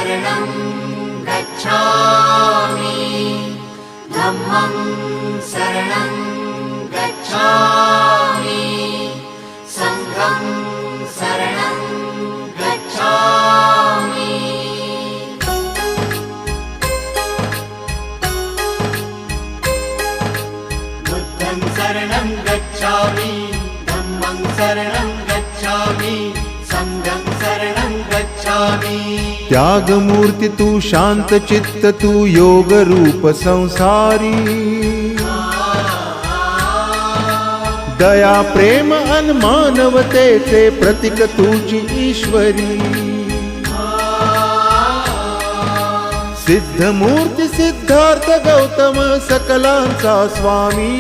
शरणं गच्छामि धम्मं शरणं गच्छामि संघं शरणं गच्छामि बुद्धं शरणं गच्छामि धम्मं शरणं गच्छामि संघं शरणं गच्छामि। त्यागमूर्ती तू शांत चित्त तू योग रूप संसारी दया प्रेम अन मानवतेचे प्रतीक तुझी ईश्वरी सिद्धमूर्ती सिद्धार्थ गौतम सकलांचा स्वामी